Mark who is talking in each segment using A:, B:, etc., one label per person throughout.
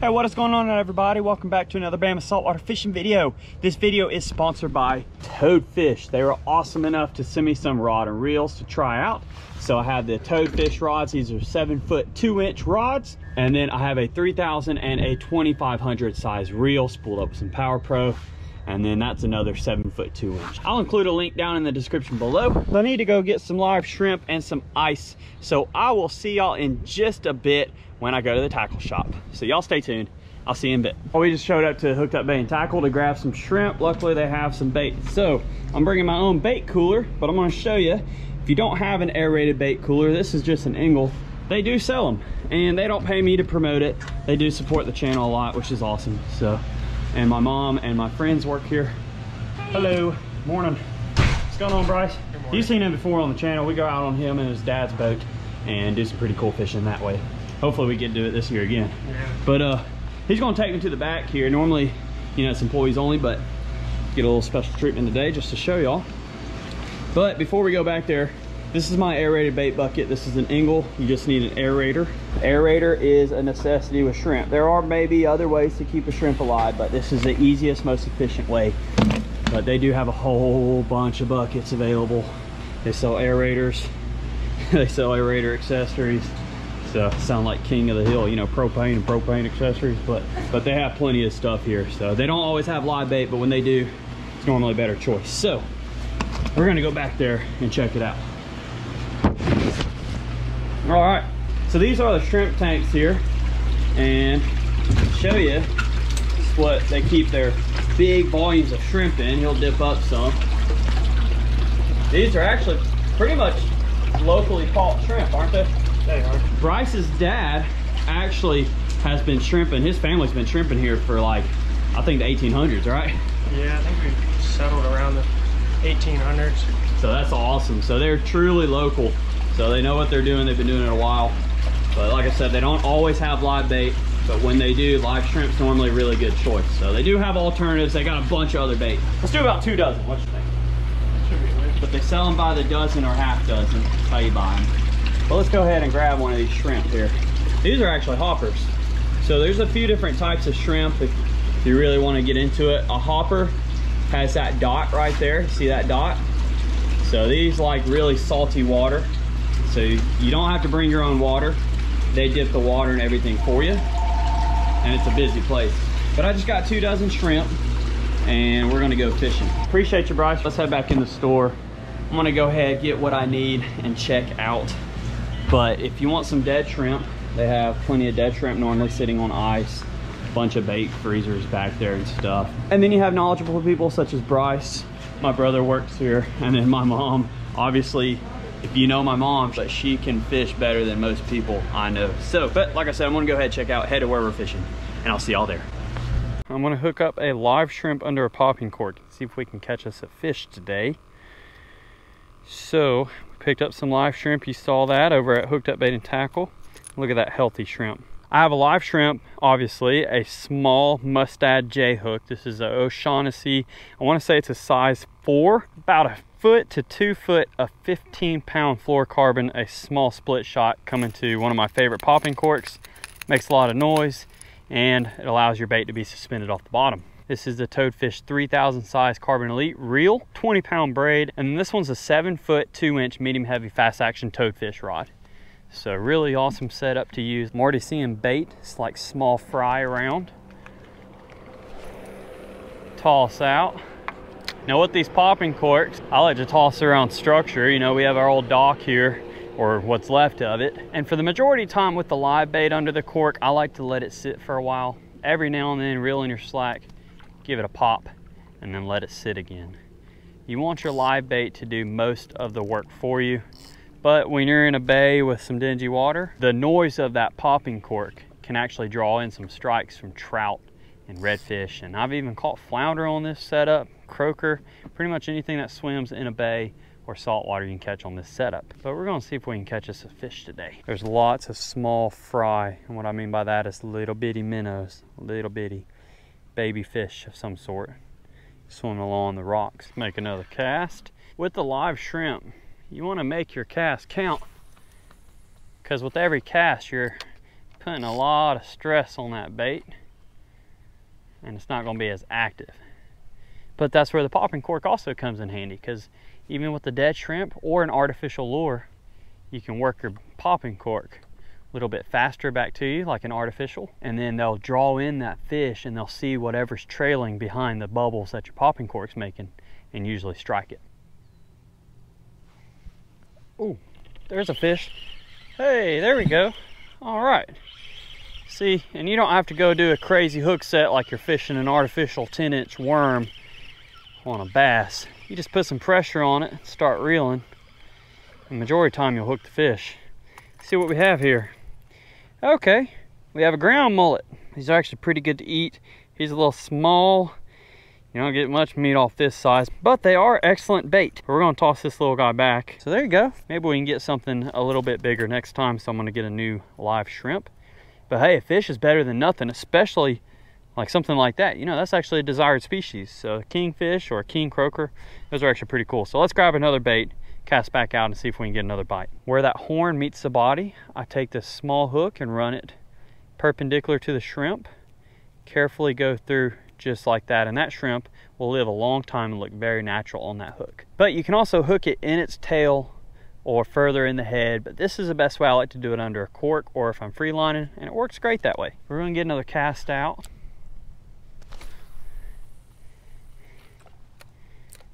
A: Hey, what is going on, everybody? Welcome back to another Bama saltwater fishing video. This video is sponsored by Toadfish. They were awesome enough to send me some rod and reels to try out. So I have the Toadfish rods. These are 7-foot 2-inch rods. And then I have a 3000 and a 2500 size reel spooled up with some Power Pro. And then that's another 7-foot 2-inch. I'll include a link down in the description below. I need to go get some live shrimp and some ice. So I will see y'all in just a bit when I go to the tackle shop. So y'all stay tuned. I'll see you in a bit. We just showed up to Hooked Up Bait and Tackle to grab some shrimp. Luckily they have some bait. So I'm bringing my own bait cooler, but I'm gonna show you, if you don't have an aerated bait cooler, this is just an Engle. They do sell them and they don't pay me to promote it. They do support the channel a lot, which is awesome. So, and my mom and my friends work here. Hey. Hello, morning. What's going on, Bryce? You've seen him before on the channel. We go out on him and his dad's boat and do some pretty cool fishing that way. Hopefully we get to do it this year again. Yeah. But he's gonna take me to the back here. Normally, you know, it's employees only, but get a little special treatment today just to show y'all. But before we go back there, this is my aerated bait bucket. This is an Engle. You just need an aerator. Aerator is a necessity with shrimp. There are maybe other ways to keep a shrimp alive, but this is the easiest, most efficient way. But they do have a whole bunch of buckets available. They sell aerators. They sell aerator accessories. So sound like king of the hill, you know, propane and propane accessories, but they have plenty of stuff here. So they don't always have live bait, but when they do, it's normally a better choice. So we're gonna go back there and check it out. All right, so these are the shrimp tanks here, and to show you what they keep their big volumes of shrimp in. He'll dip up some. These are actually pretty much locally caught shrimp, aren't they? They are. Bryce's dad actually has been shrimping. His family's been shrimping here for, like, I think the 1800s, right? Yeah, I think we settled around the 1800s. So that's awesome. So they're truly local. So they know what they're doing. They've been doing it a while. But like I said, they don't always have live bait. But when they do, live shrimp's normally a really good choice. So they do have alternatives. They got a bunch of other bait. Let's do about 2 dozen. What you think? Should be good. But they sell them by the dozen or half dozen. That's how you buy them. Well, let's go ahead and grab one of these shrimp here. These are actually hoppers. So there's a few different types of shrimp if you really want to get into it. A hopper has that dot right there. See that dot? So these like really salty water. So you don't have to bring your own water. They dip the water and everything for you. And it's a busy place. But I just got 2 dozen shrimp and we're gonna go fishing. Appreciate you, Bryce. Let's head back in the store. I'm gonna go ahead, get what I need and check out. But if you want some dead shrimp, they have plenty of dead shrimp normally sitting on ice. Bunch of bait freezers back there and stuff. And then you have knowledgeable people such as Bryce. My brother works here, and then my mom. Obviously, if you know my mom, but she can fish better than most people I know. So, but like I said, I'm gonna go ahead and check out, head to where we're fishing, and I'll see y'all there. I'm gonna hook up a live shrimp under a popping cork and see if we can catch us a fish today. So, picked up some live shrimp. You saw that over at Hooked Up Bait and Tackle. Look at that healthy shrimp. I have a live shrimp, obviously, a small Mustad J hook. This is a O'Shaughnessy. I want to say it's a size 4, about a foot to 2 foot, a 15-pound fluorocarbon, a small split shot coming to one of my favorite popping corks. Makes a lot of noise and it allows your bait to be suspended off the bottom. This is the Toadfish 3000 size Carbon Elite reel, 20-pound braid, and this one's a 7-foot 2-inch medium heavy fast action Toadfish rod. So really awesome setup to use. I'm already seeing bait. It's like small fry around. Toss out. Now with these popping corks, I like to toss around structure. You know, we have our old dock here, or what's left of it. And for the majority of the time with the live bait under the cork, I like to let it sit for a while. Every now and then, reel in your slack, give it a pop, and then let it sit again. You want your live bait to do most of the work for you, but when you're in a bay with some dingy water, the noise of that popping cork can actually draw in some strikes from trout and redfish. And I've even caught flounder on this setup, croaker, pretty much anything that swims in a bay or saltwater you can catch on this setup. But we're gonna see if we can catch us a fish today. There's lots of small fry, and what I mean by that is little bitty minnows, little bitty baby fish of some sort swimming along the rocks. Make another cast. With the live shrimp, you want to make your cast count, because with every cast you're putting a lot of stress on that bait, and it's not going to be as active. But that's where the popping cork also comes in handy, because even with the dead shrimp or an artificial lure, you can work your popping cork a little bit faster back to you, like an artificial, and then they'll draw in that fish and they'll see whatever's trailing behind the bubbles that your popping cork's making and usually strike it. Oh, there's a fish. Hey, there we go. All right. See, and you don't have to go do a crazy hook set like you're fishing an artificial 10-inch worm on a bass. You just put some pressure on it, start reeling. The majority of the time you'll hook the fish. See what we have here. Okay, we have a ground mullet. These are actually pretty good to eat. He's a little small. You don't get much meat off this size, but they are excellent bait. We're gonna toss this little guy back. So there you go. Maybe we can get something a little bit bigger next time, so I'm gonna get a new live shrimp. But hey, a fish is better than nothing, especially like something like that. You know, that's actually a desired species. So a kingfish or a king croaker, those are actually pretty cool. So let's grab another bait, cast back out, and see if we can get another bite. Where that horn meets the body, I take this small hook and run it perpendicular to the shrimp. Carefully go through just like that, and that shrimp will live a long time and look very natural on that hook. But you can also hook it in its tail or further in the head, but this is the best way I like to do it, under a cork or if I'm free lining, and it works great that way. We're gonna get another cast out.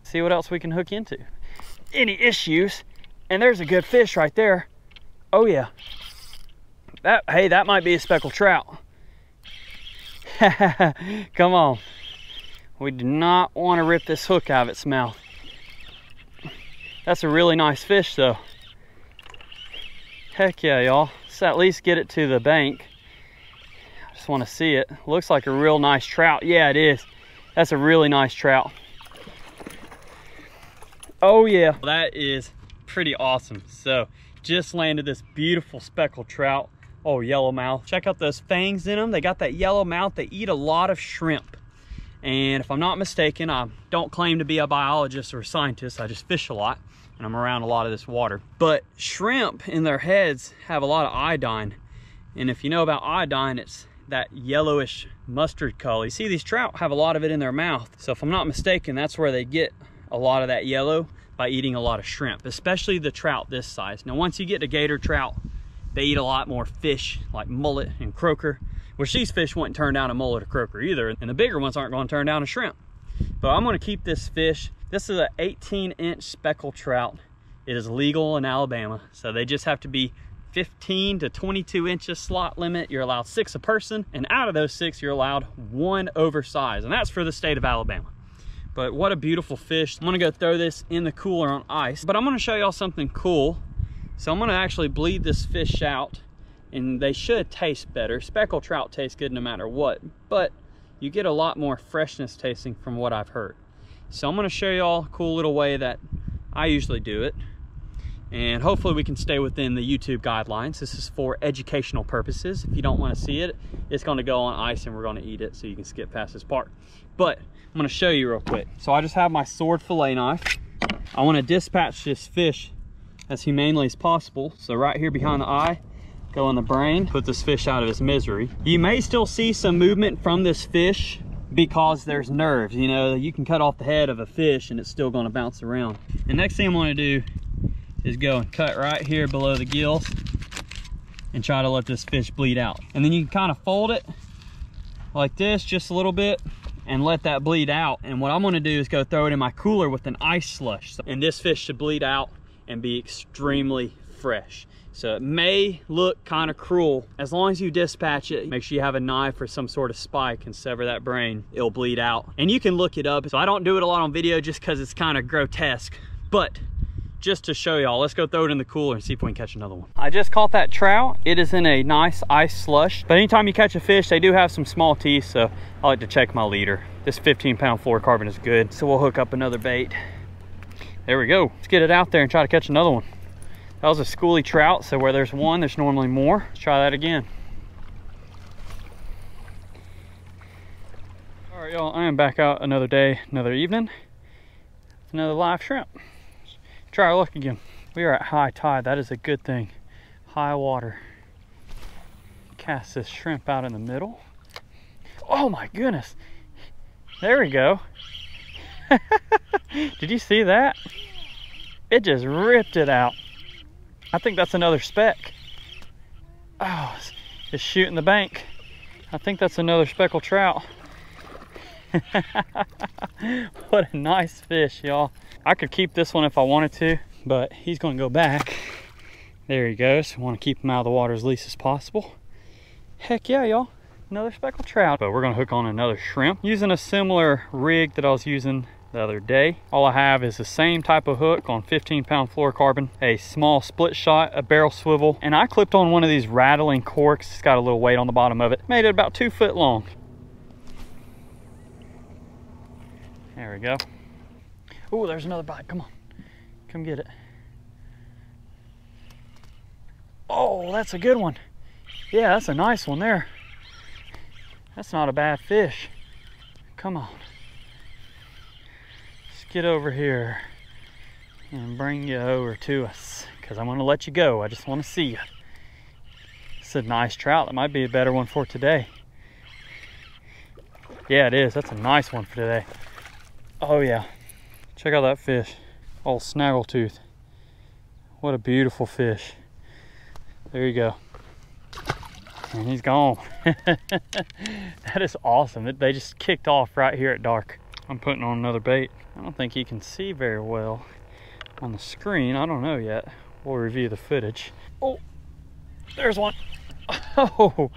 A: See what else we can hook into. Any issues, and there's a good fish right there. Oh yeah, hey, that might be a speckled trout. Come on, we do not want to rip this hook out of its mouth. That's a really nice fish though. Heck yeah, y'all. Let's at least get it to the bank. I just want to see it. Looks like a real nice trout. Yeah, it is. That's a really nice trout. Oh yeah, that is pretty awesome. So just landed this beautiful speckled trout. Oh, yellowmouth. Check out those fangs in them. They got that yellow mouth. They eat a lot of shrimp. And if I'm not mistaken, I don't claim to be a biologist or a scientist. I just fish a lot and I'm around a lot of this water. But shrimp in their heads have a lot of iodine. And if you know about iodine, it's that yellowish mustard color. You see, these trout have a lot of it in their mouth. So if I'm not mistaken, that's where they get a lot of that yellow, by eating a lot of shrimp, especially the trout this size. Now, once you get to gator trout, they eat a lot more fish like mullet and croaker, which these fish wouldn't turn down a mullet or croaker either, and the bigger ones aren't going to turn down a shrimp. But I'm going to keep this fish. This is an 18-inch speckled trout. It is legal in Alabama, so they just have to be 15 to 22 inches slot limit. You're allowed 6 a person, and out of those 6, you're allowed 1 oversized, and that's for the state of Alabama. But what a beautiful fish. I'm gonna go throw this in the cooler on ice, but I'm gonna show y'all something cool. So I'm gonna actually bleed this fish out, and they should taste better. Speckled trout taste good no matter what, but you get a lot more freshness tasting from what I've heard. So I'm gonna show y'all a cool little way that I usually do it, and hopefully we can stay within the YouTube guidelines. This is for educational purposes. If you don't wanna see it, it's gonna go on ice and we're gonna eat it, so you can skip past this part. But I'm gonna show you real quick. So I just have my sword fillet knife. I wanna dispatch this fish as humanely as possible. So right here behind the eye, go in the brain, put this fish out of his misery. You may still see some movement from this fish because there's nerves. You know, you can cut off the head of a fish and it's still gonna bounce around. The next thing I'm gonna do is go and cut right here below the gills and try to let this fish bleed out. And then you can kind of fold it like this just a little bit and let that bleed out. And what I'm gonna do is go throw it in my cooler with an ice slush. And this fish should bleed out and be extremely fresh. So it may look kind of cruel. As long as you dispatch it, make sure you have a knife or some sort of spike and sever that brain, it'll bleed out. And you can look it up. So I don't do it a lot on video just because it's kind of grotesque, but just to show y'all, let's go throw it in the cooler and see if we can catch another one. I just caught that trout. It is in a nice ice slush. But anytime you catch a fish, they do have some small teeth, so I like to check my leader. This 15-pound fluorocarbon is good. So we'll hook up another bait. There we go. Let's get it out there and try to catch another one. That was a schoolie trout, so where there's one, there's normally more. Let's try that again. All right, y'all, I am back out another day, another evening. Another live shrimp. Try our luck again. We are at high tide. That is a good thing. High water. cast this shrimp out in the middle. Oh my goodness. There we go. Did you see that? It just ripped it out. I think that's another speck. Oh, it's shooting the bank. I think that's another speckled trout. What a nice fish, y'all. I could keep this one if I wanted to, but he's gonna go back. There he goes. I want to keep him out of the water as least as possible. Heck yeah, y'all. Another speckled trout. But we're gonna hook on another shrimp using a similar rig that I was using the other day. All I have is the same type of hook on 15-pound fluorocarbon, a small split shot, a barrel swivel, and I clipped on one of these rattling corks. It's got a little weight on the bottom of it. Made it about 2 foot long. There we go. Oh, there's another bite. Come on, come get it. Oh, that's a good one. Yeah, that's a nice one there. That's not a bad fish. Come on. Let's get over here and bring you over to us, because I'm going to let you go. I just want to see you. It's a nice trout. That might be a better one for today. Yeah, it is. That's a nice one for today. Oh yeah, check out that fish. Old snaggletooth. What a beautiful fish. There you go. And he's gone. That is awesome. They just kicked off right here at dark. I'm putting on another bait. I don't think you can see very well on the screen. I don't know yet. We'll review the footage. Oh, there's one. Oh,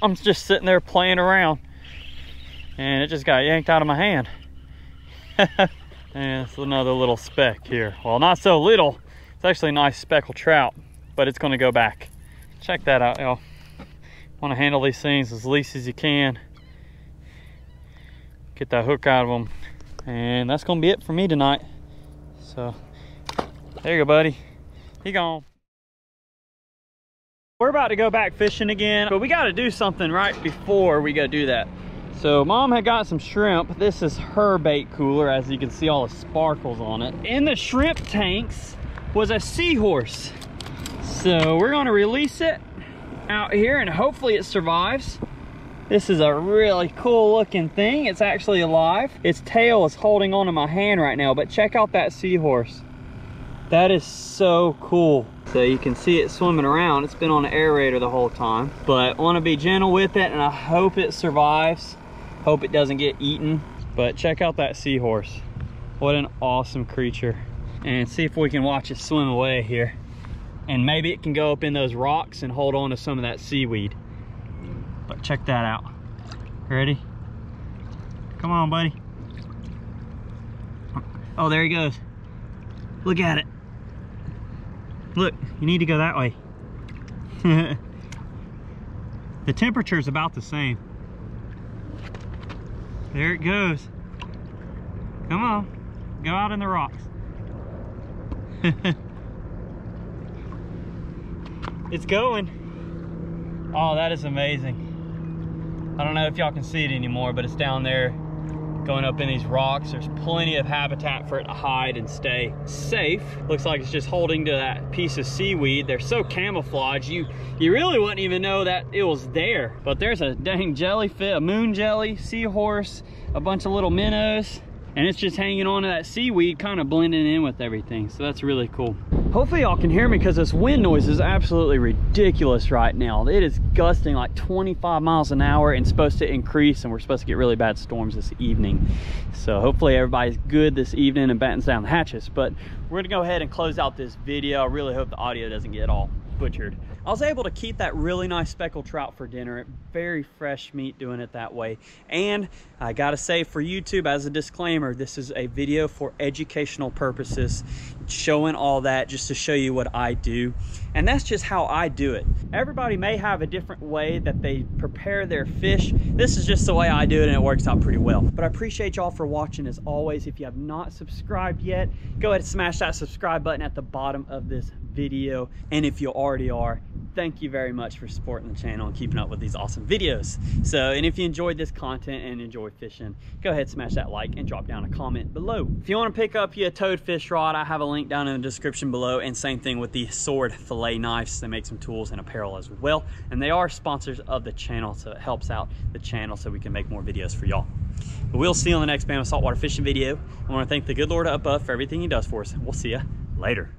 A: I'm just sitting there playing around and it just got yanked out of my hand. And it's another little speck here. Well, not so little. It's actually a nice speckled trout, but it's going to go back. Check that out, y'all. Want to handle these things as least as you can. Get that hook out of them. And that's going to be it for me tonight. So, there you go, buddy. He gone. We're about to go back fishing again, but we got to do something right before we go do that. So Mom had got some shrimp. This is her bait cooler, as you can see all the sparkles on it. In the shrimp tanks was a seahorse. So we're gonna release it out here and hopefully it survives. This is a really cool looking thing. It's actually alive. Its tail is holding onto my hand right now, but check out that seahorse. That is so cool. So you can see it swimming around. It's been on the aerator the whole time, but I want to be gentle with it and I hope it survives. Hope it doesn't get eaten. But check out that seahorse. What an awesome creature. And see if we can watch it swim away here. And maybe it can go up in those rocks and hold on to some of that seaweed. But check that out. Ready? Come on, buddy. Oh, there he goes. Look at it. Look, you need to go that way. The temperature is about the same. There it goes. Come on, go out in the rocks. It's going. Oh, that is amazing. I don't know if y'all can see it anymore, but it's down there going up in these rocks. There's plenty of habitat for it to hide and stay safe. Looks like it's just holding to that piece of seaweed. They're so camouflaged, you really wouldn't even know that it was there. But there's a dang jellyfish, a moon jelly, seahorse, a bunch of little minnows, and it's just hanging on to that seaweed, kind of blending in with everything. So that's really cool. Hopefully y'all can hear me, because this wind noise is absolutely ridiculous right now. It is gusting like 25 miles an hour and supposed to increase, and we're supposed to get really bad storms this evening. So hopefully everybody's good this evening and battens down the hatches. But we're gonna go ahead and close out this video. I really hope the audio doesn't get all butchered. I was able to keep that really nice speckled trout for dinner. Very fresh meat doing it that way. And I gotta say, for YouTube, as a disclaimer, this is a video for educational purposes, showing all that just to show you what I do. And that's just how I do it. Everybody may have a different way that they prepare their fish. This is just the way I do it, and it works out pretty well. But I appreciate y'all for watching as always. If you have not subscribed yet, go ahead and smash that subscribe button at the bottom of this video. And if you already are, thank you very much for supporting the channel and keeping up with these awesome videos. So, and if you enjoyed this content and enjoy fishing, go ahead, smash that like and drop down a comment below. If you want to pick up your toadfish rod, I have a link down in the description below, and same thing with the sword fillet knives. They make some tools and apparel as well, and they are sponsors of the channel, so it helps out the channel so we can make more videos for y'all. But we'll see you on the next Bama Saltwater fishing video. I want to thank the good Lord up above for everything he does for us. We'll see you later.